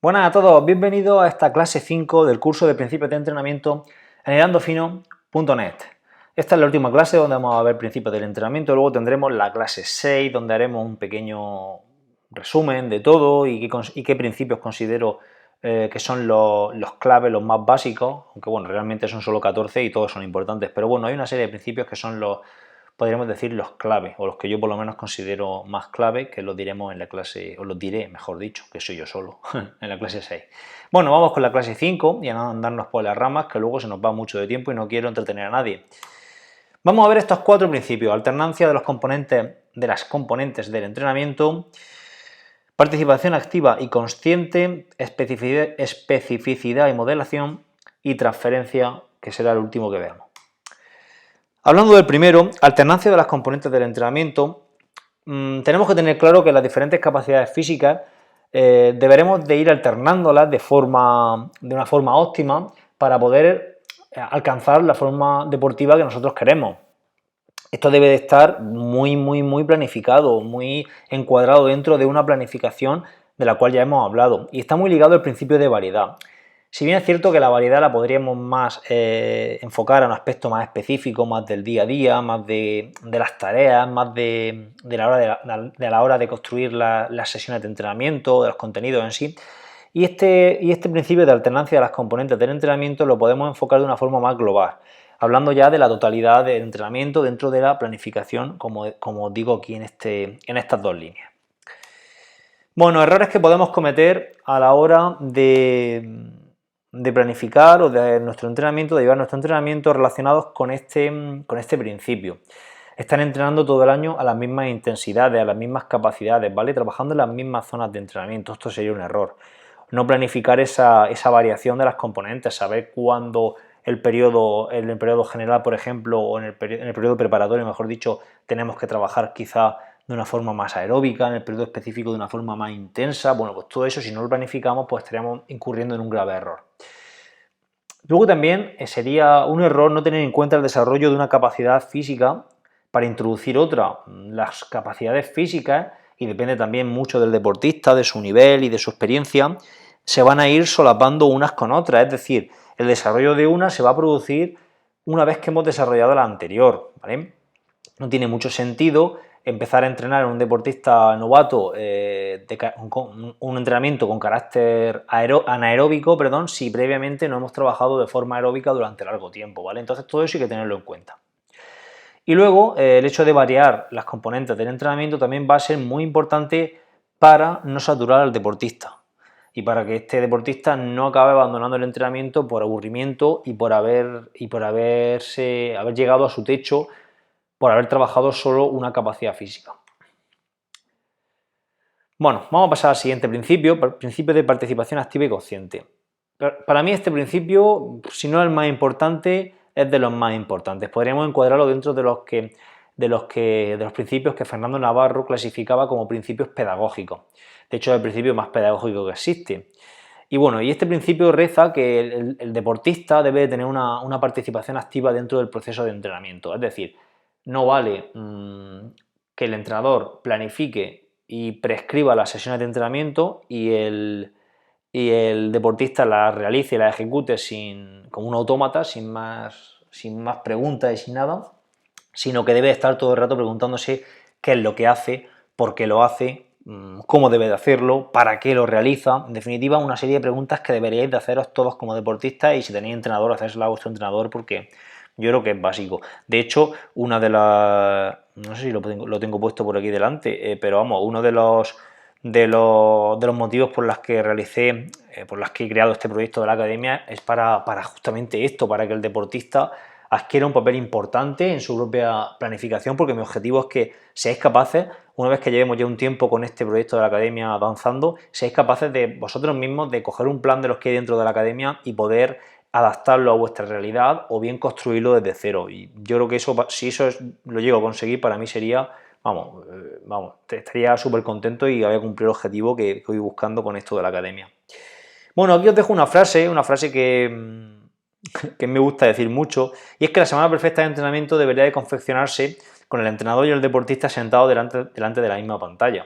Buenas a todos, bienvenidos a esta clase 5 del curso de principios de entrenamiento en hilandofino.net. Esta es la última clase donde vamos a ver principios del entrenamiento, luego tendremos la clase 6 donde haremos un pequeño resumen de todo y qué principios considero que son los claves, los más básicos, aunque bueno, realmente son solo 14 y todos son importantes, pero bueno, hay una serie de principios que son podríamos decir, los claves, o los que yo por lo menos considero más clave, que los diremos en la clase, os los diré, mejor dicho, que soy yo solo, en la clase 6. Bueno, vamos con la clase 5 y a no andarnos por las ramas, que luego se nos va mucho de tiempo y no quiero entretener a nadie. Vamos a ver estos 4 principios: alternancia de las componentes del entrenamiento, participación activa y consciente, especificidad y modelación, y transferencia, que será el último que veamos. Hablando del primero, alternancia de las componentes del entrenamiento, tenemos que tener claro que las diferentes capacidades físicas deberemos de ir alternándolas de una forma óptima para poder alcanzar la forma deportiva que nosotros queremos. Esto debe de estar muy planificado, muy encuadrado dentro de una planificación de la cual ya hemos hablado, y está muy ligado al principio de variedad. Si bien es cierto que la variedad la podríamos más enfocar a un aspecto más específico, más del día a día, más de las tareas, más de la hora de construir las sesiones de entrenamiento, de los contenidos en sí, y este principio de alternancia de las componentes del entrenamiento lo podemos enfocar de una forma más global, hablando ya de la totalidad del entrenamiento dentro de la planificación, como digo aquí en estas dos líneas. Bueno, errores que podemos cometer a la hora de planificar o de nuestro entrenamiento, de llevar nuestro entrenamiento relacionados con este principio. Están entrenando todo el año a las mismas intensidades, a las mismas capacidades, ¿vale? Trabajando en las mismas zonas de entrenamiento. Esto sería un error. No planificar esa variación de las componentes, saber cuándo en el periodo general, por ejemplo, o en el periodo preparatorio, mejor dicho, tenemos que trabajar quizá de una forma más aeróbica, en el periodo específico de una forma más intensa. Bueno, pues todo eso, si no lo planificamos, pues estaríamos incurriendo en un grave error. Luego también sería un error no tener en cuenta el desarrollo de una capacidad física para introducir otra. Las capacidades físicas, y depende también mucho del deportista, de su nivel y de su experiencia, se van a ir solapando unas con otras, es decir, el desarrollo de una se va a producir una vez que hemos desarrollado la anterior, ¿vale? No tiene mucho sentido empezar a entrenar a un deportista novato un entrenamiento con carácter anaeróbico, si previamente no hemos trabajado de forma aeróbica durante largo tiempo, ¿vale? Entonces todo eso hay que tenerlo en cuenta. Y luego el hecho de variar las componentes del entrenamiento también va a ser muy importante para no saturar al deportista y para que este deportista no acabe abandonando el entrenamiento por aburrimiento y por haber llegado a su techo por haber trabajado solo una capacidad física. Bueno, vamos a pasar al siguiente principio, el principio de participación activa y consciente. Para mí este principio, si no es el más importante, es de los más importantes. Podríamos encuadrarlo dentro de los principios que Fernando Navarro clasificaba como principios pedagógicos. De hecho, es el principio más pedagógico que existe. Y bueno, y este principio reza que el deportista debe tener una participación activa dentro del proceso de entrenamiento. Es decir, no vale que el entrenador planifique y prescriba las sesiones de entrenamiento y el deportista las realice y las ejecute como un autómata, sin más preguntas y sin nada, sino que debe estar todo el rato preguntándose qué es lo que hace, por qué lo hace, cómo debe de hacerlo, para qué lo realiza. En definitiva, una serie de preguntas que deberíais de haceros todos como deportistas, y si tenéis entrenador, hacérsela a vuestro entrenador, porque yo creo que es básico. De hecho, no sé si lo tengo puesto por aquí delante, pero vamos, uno de los motivos por los que he creado este proyecto de la academia es para justamente esto, para que el deportista adquiera un papel importante en su propia planificación, porque mi objetivo es que seáis capaces, una vez que llevemos ya un tiempo con este proyecto de la academia avanzando, seáis capaces de vosotros mismos de coger un plan de los que hay dentro de la academia y poder adaptarlo a vuestra realidad o bien construirlo desde cero. Y yo creo que si eso lo llego a conseguir, para mí sería, estaría súper contento y había cumplido el objetivo que voy buscando con esto de la academia. Bueno, aquí os dejo una frase que me gusta decir mucho, y es que la semana perfecta de entrenamiento debería de confeccionarse con el entrenador y el deportista sentados delante de la misma pantalla.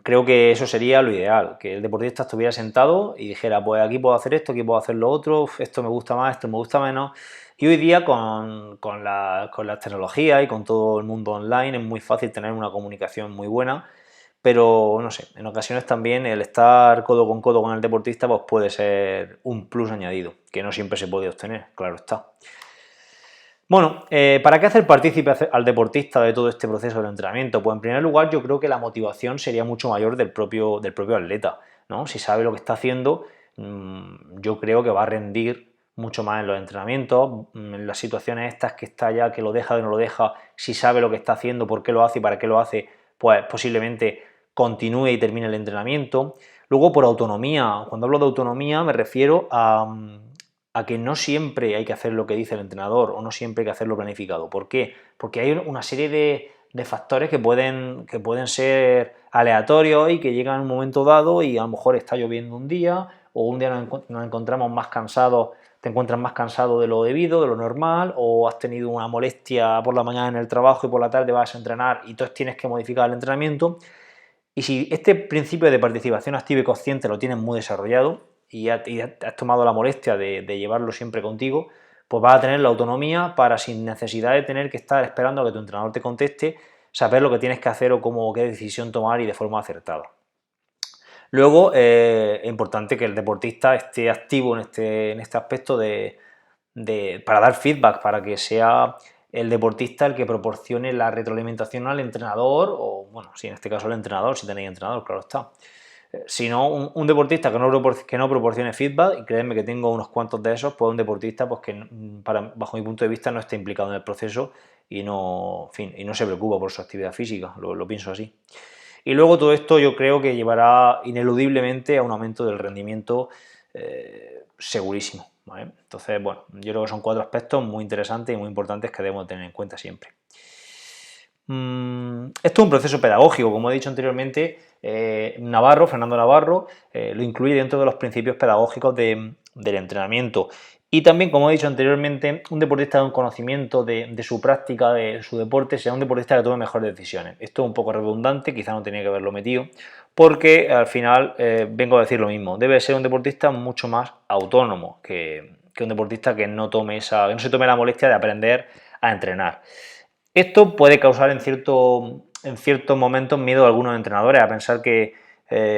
Creo que eso sería lo ideal, que el deportista estuviera sentado y dijera, pues aquí puedo hacer esto, aquí puedo hacer lo otro, esto me gusta más, esto me gusta menos. Y hoy día con las tecnologías y con todo el mundo online es muy fácil tener una comunicación muy buena, pero no sé, en ocasiones también el estar codo con el deportista pues puede ser un plus añadido, que no siempre se puede obtener, claro está. Bueno, ¿para qué hacer partícipe al deportista de todo este proceso de entrenamiento? Pues en primer lugar yo creo que la motivación sería mucho mayor del propio atleta, ¿no? Si sabe lo que está haciendo, yo creo que va a rendir mucho más en los entrenamientos, en las situaciones estas que está ya, que lo deja, que no lo deja, si sabe lo que está haciendo, por qué lo hace y para qué lo hace, pues posiblemente continúe y termine el entrenamiento. Luego por autonomía, cuando hablo de autonomía me refiero a que no siempre hay que hacer lo que dice el entrenador o no siempre hay que hacerlo planificado. ¿Por qué? Porque hay una serie de factores que pueden ser aleatorios y que llegan en un momento dado y a lo mejor está lloviendo un día o un día nos encontramos más cansados, te encuentras más cansado de lo debido, de lo normal, o has tenido una molestia por la mañana en el trabajo y por la tarde vas a entrenar y entonces tienes que modificar el entrenamiento. Y si este principio de participación activa y consciente lo tienes muy desarrollado y has tomado la molestia de llevarlo siempre contigo, pues vas a tener la autonomía para, sin necesidad de tener que estar esperando a que tu entrenador te conteste, saber lo que tienes que hacer o qué decisión tomar y de forma acertada. Luego, es importante que el deportista esté activo en este aspecto para dar feedback, para que sea el deportista el que proporcione la retroalimentación al entrenador, o bueno, si en este caso el entrenador, si tenéis entrenador, claro está. Si no, un deportista que no proporcione feedback, y créeme que tengo unos cuantos de esos, pues un deportista pues que bajo mi punto de vista no está implicado en el proceso y no, en fin, y no se preocupa por su actividad física, lo pienso así. Y luego todo esto yo creo que llevará ineludiblemente a un aumento del rendimiento segurísimo, ¿vale? Entonces, bueno, yo creo que son 4 aspectos muy interesantes y muy importantes que debemos tener en cuenta siempre. Esto es un proceso pedagógico, como he dicho anteriormente, Fernando Navarro, lo incluye dentro de los principios pedagógicos del entrenamiento. Y también, como he dicho anteriormente, un deportista de un conocimiento de su práctica, de su deporte, sea un deportista que tome mejores decisiones. Esto es un poco redundante, quizá no tenía que haberlo metido, porque al final vengo a decir lo mismo. Debe ser un deportista mucho más autónomo que un deportista que no se tome la molestia de aprender a entrenar. Esto puede causar en ciertos momentos miedo a algunos entrenadores, a pensar que,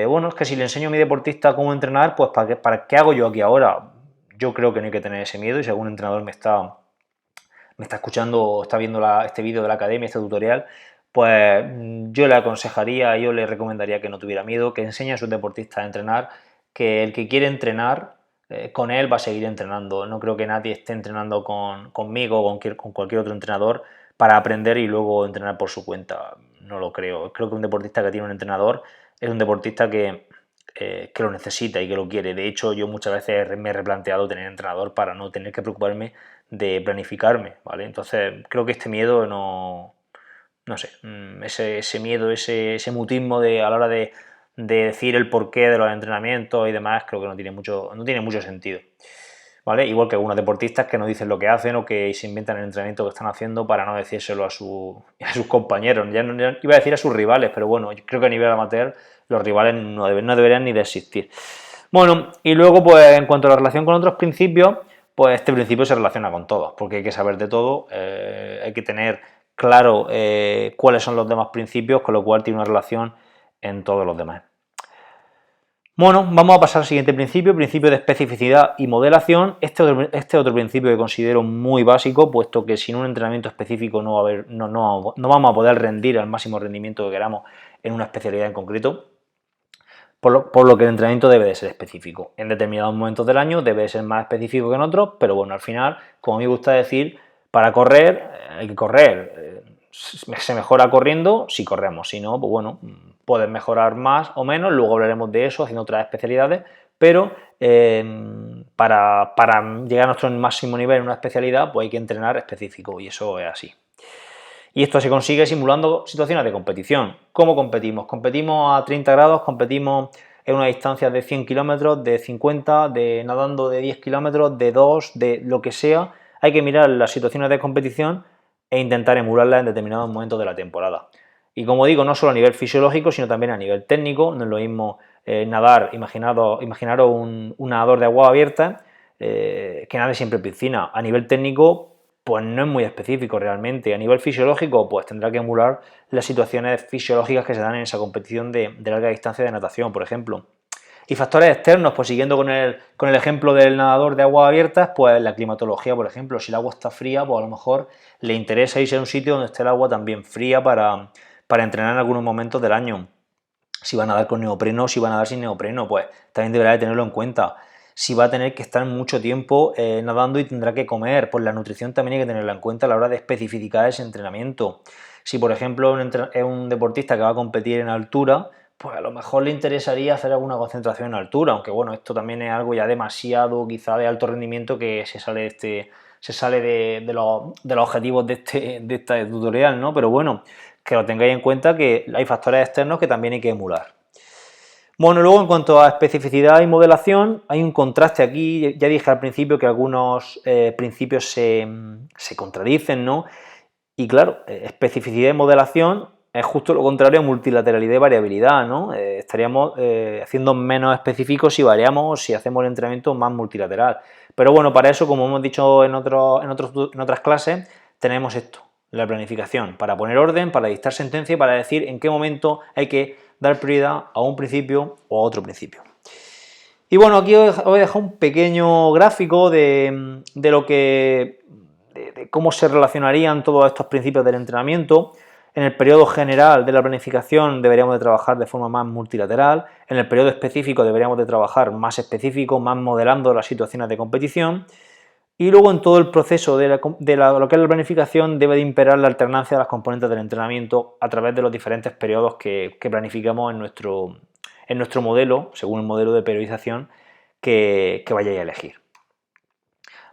bueno, es que si le enseño a mi deportista cómo entrenar, pues ¿para qué hago yo aquí ahora? Yo creo que no hay que tener ese miedo y si algún entrenador me está escuchando o está viendo este vídeo de la academia, este tutorial, pues yo le aconsejaría, yo le recomendaría que no tuviera miedo, que enseñe a sus deportistas a entrenar, que el que quiere entrenar con él va a seguir entrenando. No creo que nadie esté entrenando conmigo o con cualquier otro entrenador para aprender y luego entrenar por su cuenta. No lo creo. Creo que un deportista que tiene un entrenador es un deportista que lo necesita y que lo quiere. De hecho, yo muchas veces me he replanteado tener entrenador para no tener que preocuparme de planificarme, ¿vale? Entonces, creo que este miedo no sé, ese miedo, ese mutismo a la hora de decir el porqué de los entrenamientos y demás, creo que no tiene mucho sentido, ¿vale? Igual que algunos deportistas que no dicen lo que hacen o que se inventan el entrenamiento que están haciendo para no decírselo a sus compañeros. Ya iba a decir a sus rivales, pero bueno, yo creo que a nivel amateur los rivales no deberían ni de existir. Bueno, y luego, pues en cuanto a la relación con otros principios, pues este principio se relaciona con todos, porque hay que saber de todo, hay que tener claro cuáles son los demás principios, con lo cual tiene una relación en todos los demás. Bueno, vamos a pasar al siguiente principio de especificidad y modelación. Este otro principio que considero muy básico, puesto que sin un entrenamiento específico no vamos a poder rendir al máximo rendimiento que queramos en una especialidad en concreto. Por lo que el entrenamiento debe de ser específico. En determinados momentos del año debe de ser más específico que en otros, pero bueno, al final, como me gusta decir, para correr hay que correr. Se mejora corriendo si corremos, si no, pues bueno, puedes mejorar más o menos, luego hablaremos de eso haciendo otras especialidades, pero para llegar a nuestro máximo nivel en una especialidad, pues hay que entrenar específico y eso es así. Y esto se consigue simulando situaciones de competición. ¿Cómo competimos? Competimos a 30 grados, competimos en una distancia de 100 kilómetros, de 50, nadando de 10 kilómetros, de 2, de lo que sea. Hay que mirar las situaciones de competición e intentar emularlas en determinados momentos de la temporada. Y como digo, no solo a nivel fisiológico, sino también a nivel técnico. No es lo mismo nadar, imaginaros un nadador de agua abierta que nade siempre en piscina. A nivel técnico, pues no es muy específico realmente. A nivel fisiológico, pues tendrá que emular las situaciones fisiológicas que se dan en esa competición de larga distancia de natación, por ejemplo. Y factores externos, pues siguiendo con el ejemplo del nadador de aguas abiertas, pues la climatología, por ejemplo, si el agua está fría, pues a lo mejor le interesa irse a un sitio donde esté el agua también fría para entrenar en algunos momentos del año. Si va a nadar con neopreno, si va a nadar sin neopreno, pues también deberá de tenerlo en cuenta. Si va a tener que estar mucho tiempo nadando y tendrá que comer, pues la nutrición también hay que tenerla en cuenta a la hora de especificar ese entrenamiento. Si, por ejemplo, es un deportista que va a competir en altura, pues a lo mejor le interesaría hacer alguna concentración en altura, aunque bueno, esto también es algo ya demasiado quizá de alto rendimiento que se sale de los objetivos de este tutorial, ¿no? Pero bueno, que lo tengáis en cuenta que hay factores externos que también hay que emular. Bueno, luego en cuanto a especificidad y modelación, hay un contraste aquí. Ya dije al principio que algunos principios se contradicen, ¿no? Y claro, especificidad y modelación es justo lo contrario a multilateralidad y variabilidad, ¿no? Estaríamos haciendo menos específicos si variamos o si hacemos el entrenamiento más multilateral. Pero bueno, para eso, como hemos dicho en otras clases, tenemos esto, la planificación, para poner orden, para dictar sentencia y para decir en qué momento hay que dar prioridad a un principio o a otro principio. Y bueno, aquí os he dejado un pequeño gráfico de cómo se relacionarían todos estos principios del entrenamiento. En el periodo general de la planificación deberíamos de trabajar de forma más multilateral, en el periodo específico deberíamos de trabajar más específico, más modelando las situaciones de competición, y luego en todo el proceso de lo que es la planificación debe de imperar la alternancia de las componentes del entrenamiento a través de los diferentes periodos que planificamos en nuestro modelo, según el modelo de periodización que vayáis a elegir.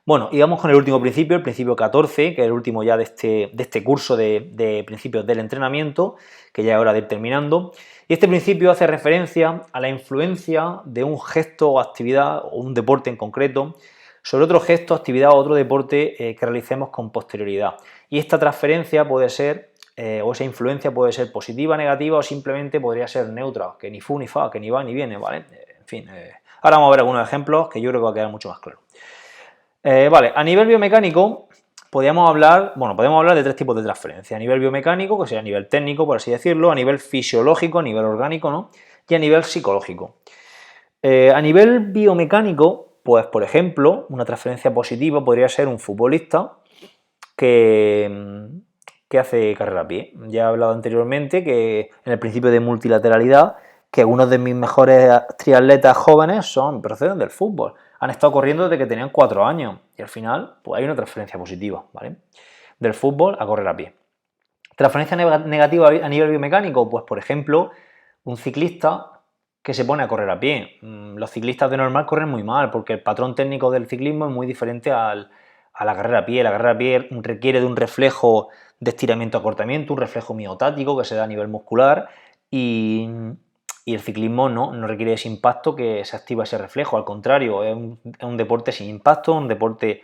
Bueno, y vamos con el último principio, el principio 14, que es el último ya de este curso de principios del entrenamiento, que ya es hora de ir terminando. Y este principio hace referencia a la influencia de un gesto o actividad, o un deporte en concreto, sobre otro gesto, actividad o otro deporte que realicemos con posterioridad. Y esta transferencia puede ser, o esa influencia puede ser positiva, negativa o simplemente podría ser neutra, que ni fu ni fa, que ni va ni viene, ¿vale? En fin, ahora vamos a ver algunos ejemplos que yo creo que va a quedar mucho más claro. Vale, a nivel biomecánico podemos hablar de tres tipos de transferencia. A nivel biomecánico, que sea a nivel técnico, por así decirlo, a nivel fisiológico, a nivel orgánico, ¿no? Y a nivel psicológico. A nivel biomecánico, pues por ejemplo, una transferencia positiva podría ser un futbolista que hace carrera a pie. Ya he hablado anteriormente que en el principio de multilateralidad, que algunos de mis mejores triatletas jóvenes proceden del fútbol. Han estado corriendo desde que tenían 4 años y al final pues hay una transferencia positiva, ¿vale? Del fútbol a correr a pie. Transferencia negativa a nivel biomecánico, pues por ejemplo, un ciclista que se pone a correr a pie. Los ciclistas de normal corren muy mal porque el patrón técnico del ciclismo es muy diferente a la carrera a pie. La carrera a pie requiere de un reflejo de estiramiento-acortamiento, un reflejo miotático que se da a nivel muscular y el ciclismo no requiere ese impacto que se activa ese reflejo, al contrario, es un deporte sin impacto, un deporte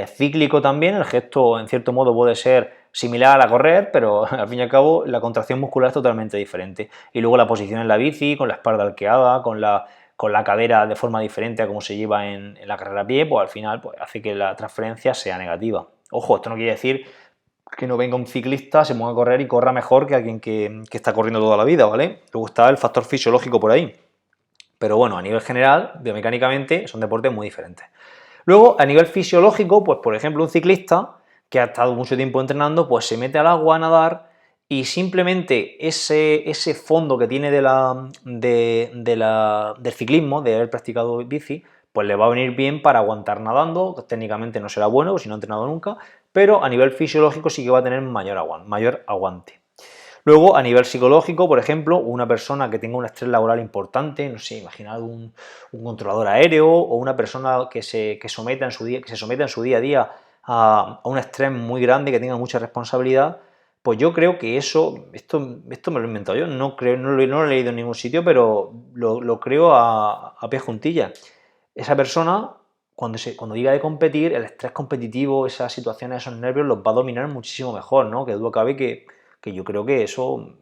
cíclico también. El gesto en cierto modo puede ser similar a correr, pero al fin y al cabo la contracción muscular es totalmente diferente. Y luego la posición en la bici, con la espalda arqueada, con la cadera de forma diferente a como se lleva en la carrera a pie, pues al final pues, hace que la transferencia sea negativa. Ojo, esto no quiere decir que no venga un ciclista, se ponga a correr y corra mejor que alguien que está corriendo toda la vida, ¿vale? Luego está el factor fisiológico por ahí. Pero bueno, a nivel general, biomecánicamente, son deportes muy diferentes. Luego, a nivel fisiológico, pues por ejemplo, un ciclista que ha estado mucho tiempo entrenando, pues se mete al agua a nadar y simplemente ese fondo que tiene del ciclismo, de haber practicado bici, pues le va a venir bien para aguantar nadando. Técnicamente no será bueno, si no ha entrenado nunca, pero a nivel fisiológico sí que va a tener mayor aguante. Luego, a nivel psicológico, por ejemplo, una persona que tenga un estrés laboral importante, no sé, imaginad un controlador aéreo o una persona que se someta en su día a día a un estrés muy grande, que tenga mucha responsabilidad, pues yo creo que esto me lo he inventado yo, no lo he leído en ningún sitio, pero lo creo a pie juntillas. Esa persona, cuando diga de competir, el estrés competitivo, esas situaciones, esos nervios, los va a dominar muchísimo mejor, ¿no? Que duda cabe que yo creo que eso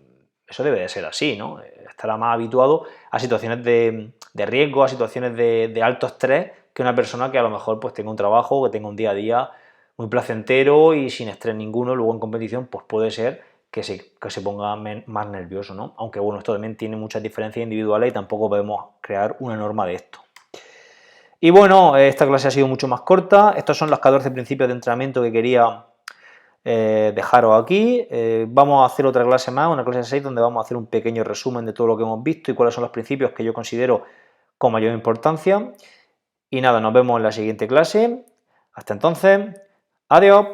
eso debe de ser así, ¿no? Estará más habituado a situaciones de riesgo, a situaciones de alto estrés, que una persona que a lo mejor pues tenga un trabajo, que tenga un día a día muy placentero y sin estrés ninguno, luego en competición pues puede ser que se ponga más nervioso, ¿no? Aunque bueno, esto también tiene muchas diferencias individuales y tampoco podemos crear una norma de esto. Y bueno, esta clase ha sido mucho más corta. Estos son los 14 principios de entrenamiento que quería dejaros aquí. Vamos a hacer otra clase más, una clase 6, donde vamos a hacer un pequeño resumen de todo lo que hemos visto y cuáles son los principios que yo considero con mayor importancia. Y nada, nos vemos en la siguiente clase. Hasta entonces, adiós.